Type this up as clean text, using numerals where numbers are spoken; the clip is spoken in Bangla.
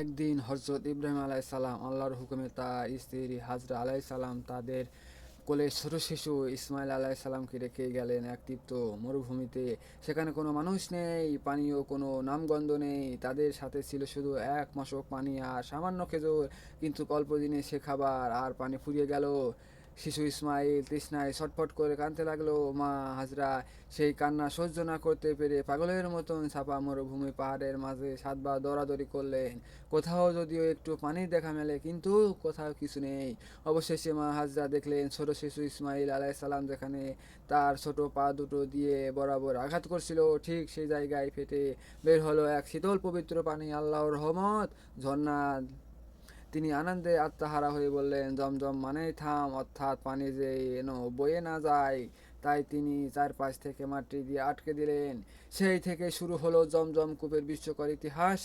একদিন হজরত ইব্রাহিম আলাইসাল্লাম আল্লাহর হুকুমে তার স্ত্রী হাজরা আলাইসাল্লাম তাদের কোলে ছোট শিশু ইসমাইল আলাইসাল্লামকে রেখে গেলেন এক তীব্র মরুভূমিতে। সেখানে কোনো মানুষ নেই, পানীয় কোনো নামগন্ধ নেই, তাদের সাথে ছিল শুধু এক মশক পানি আর সামান্য খেজুর। কিন্তু অল্প দিনে সে খাবার আর পানি ফুরিয়ে গেল। শিশু ইসমাইল তৃষ্ণায় ছটফট করে কাঁদতে লাগলো। মা হাজরা সেই কান্না সহ্য না করতে পেরে পাগলের মতন ছাপা মরুভূমি পাহাড়ের মাঝে সাতবার দৌড়াদৌড়ি করলেন। কোথাও যদিও একটু পানির দেখা মেলে, কিন্তু কোথাও কিছু নেই। অবশেষে মা হাজরা দেখলেন ছোট শিশু ইসমাইল আলাইসাল্লাম যেখানে তার ছোট পা দুটো দিয়ে বরাবর আঘাত করছিল, ঠিক সেই জায়গায় ফেটে বের হলো এক শীতল পবিত্র পানি, আল্লাহর রহমত ঝর্ণা। তিনি আনন্দে আত্মহারা হয়ে বললেন, জমজম মানেই থাম, অর্থাৎ পানি যে যেন বয়ে না যায়। তাই তিনি চারপাশ থেকে মাটি দিয়ে আটকে দিলেন। সেই থেকে শুরু হলো জমজম কূপের বিস্ময়কর ইতিহাস।